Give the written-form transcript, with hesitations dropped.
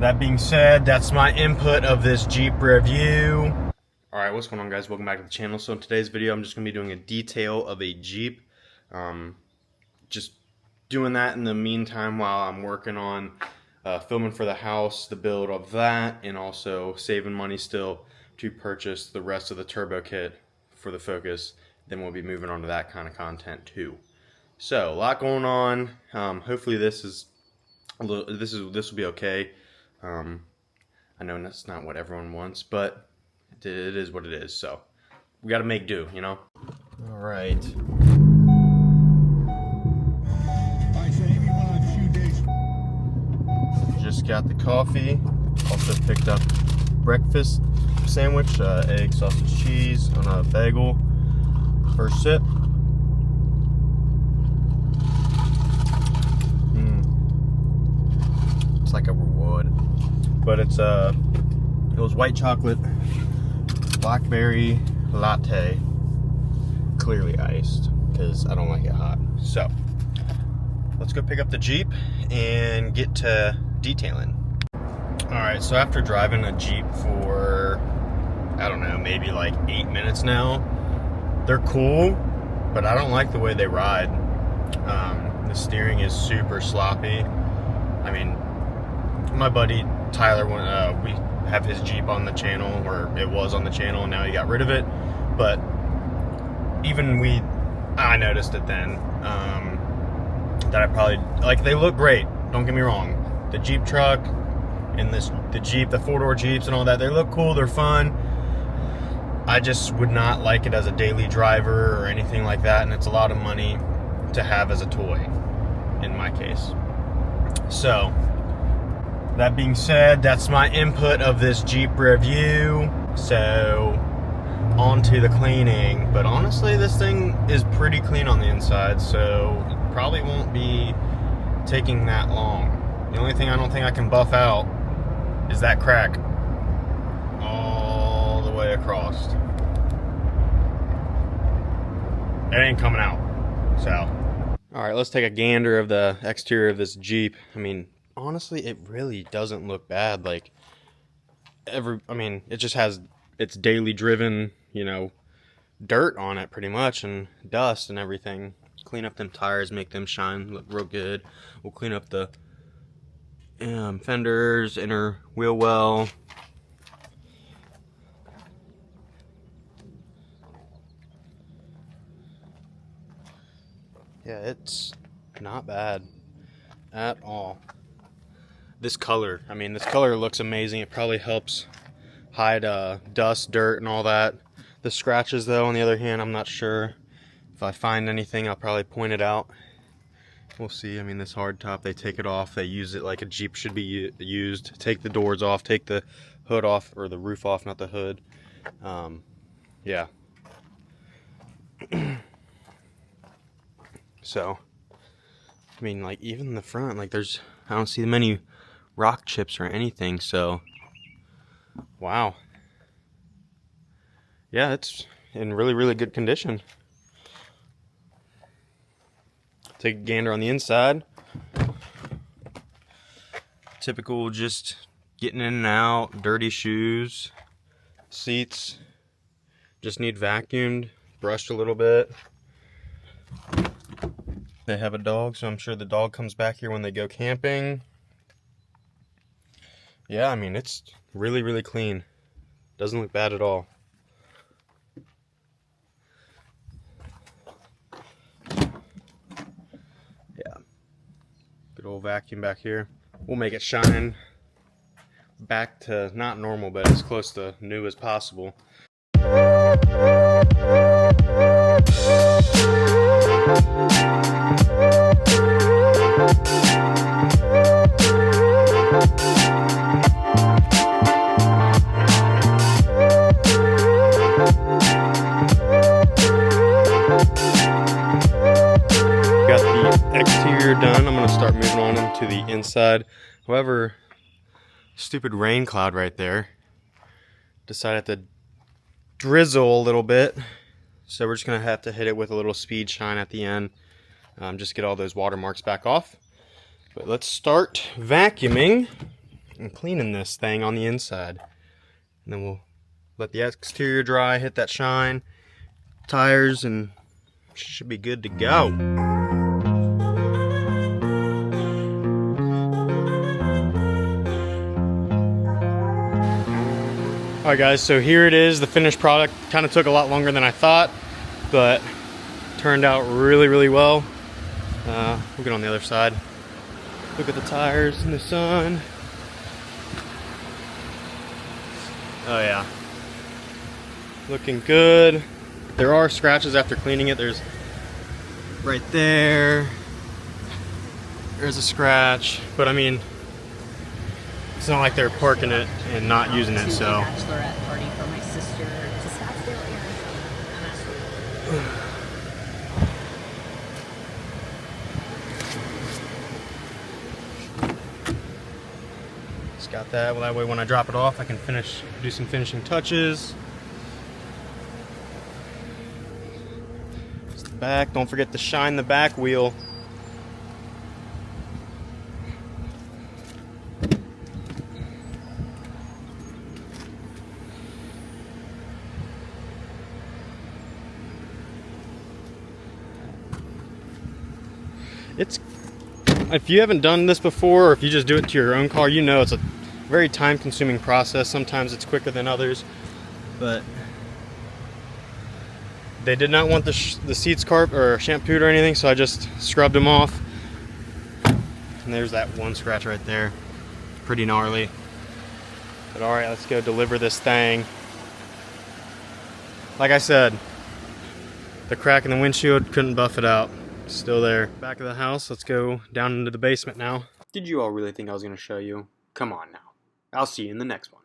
That being said, that's my input of this Jeep review. Alright, what's going on, guys? Welcome back to the channel. So in today's video, I'm just going to be doing a detail of a Jeep. Just doing that in the meantime while I'm working on filming for the house, the build of that, and also saving money still to purchase the rest of the turbo kit for the Focus. Then we'll be moving on to that kind of content too. So a lot going on. Hopefully this will be okay. I know that's not what everyone wants, but it is what it is. So we got to make do, you know. All right. Just got the coffee. Also picked up breakfast sandwich, egg, sausage, cheese on a bagel. First sip. It's like a wood, but it was white chocolate, blackberry latte, clearly iced because I don't like it hot. So let's go pick up the Jeep and get to detailing. Alright, so after driving a Jeep for, I don't know, maybe like 8 minutes now, they're cool, but I don't like the way they ride. The steering is super sloppy. I mean, my buddy Tyler, we have his Jeep on the channel, or it was on the channel, and now he got rid of it. But even I noticed it then, that I probably, like, they look great, don't get me wrong. The Jeep truck and the Jeep, the four-door Jeeps and all that, they look cool, they're fun. I just would not like it as a daily driver or anything like that, and it's a lot of money to have as a toy, in my case. So, that being said, that's my input of this Jeep review. So, on to the cleaning. But honestly, this thing is pretty clean on the inside, so it probably won't be taking that long. The only thing I don't think I can buff out is that crack all the way across. It ain't coming out. So, alright, let's take a gander of the exterior of this Jeep. I mean, honestly, it really doesn't look bad. Like, it just has its daily driven, you know, dirt on it pretty much, and dust and everything. Clean up them tires, make them shine, look real good. We'll clean up the fenders, inner wheel well. Yeah, it's not bad at all. This color looks amazing. It probably helps hide dust, dirt, and all that. The scratches, though, on the other hand, I'm not sure. If I find anything, I'll probably point it out. We'll see. I mean, this hardtop, they take it off. They use it like a Jeep should be used. Take the doors off, take the hood off, or the roof off, not the hood. Yeah. So, I mean, like, even in the front, like, I don't see many rock chips or anything, so, wow. Yeah, it's in really, really good condition. Take a gander on the inside. Typical, just getting in and out, dirty shoes, seats, just need vacuumed, brushed a little bit. They have a dog, so I'm sure the dog comes back here when they go camping. Yeah, I mean, it's really, really clean. Doesn't look bad at all. Yeah. Good old vacuum back here. We'll make it shine back to not normal, but as close to new as possible. Exterior done. I'm going to start moving on into the inside. However, stupid rain cloud right there decided to drizzle a little bit, so we're just going to have to hit it with a little speed shine at the end, just get all those watermarks back off. But let's start vacuuming. and cleaning this thing on the inside. And then we'll let the exterior dry, hit that shine, tires, and should be good to go. Alright guys, so here it is, the finished product. Kind of took a lot longer than I thought, but turned out really, really well. We'll get on the other side. Look at the tires in the sun. Oh yeah. Looking good. There are scratches after cleaning it. There's right there. There's a scratch, but I mean, it's not like they're parking it and not using it, so. Bachelorette party for my sister to Scottsdale, Arizona. Just got that. Well, that way when I drop it off, I can do some finishing touches. Just the back. Don't forget to shine the back wheel. If you haven't done this before, or if you just do it to your own car, you know it's a very time-consuming process. Sometimes it's quicker than others, but they did not want the seats shampooed or anything, so I just scrubbed them off. And there's that one scratch right there. Pretty gnarly. But all right, let's go deliver this thing. Like I said, the crack in the windshield couldn't buff it out. Still there. Back of the house. Let's go down into the basement now. Did you all really think I was going to show you? Come on now. I'll see you in the next one.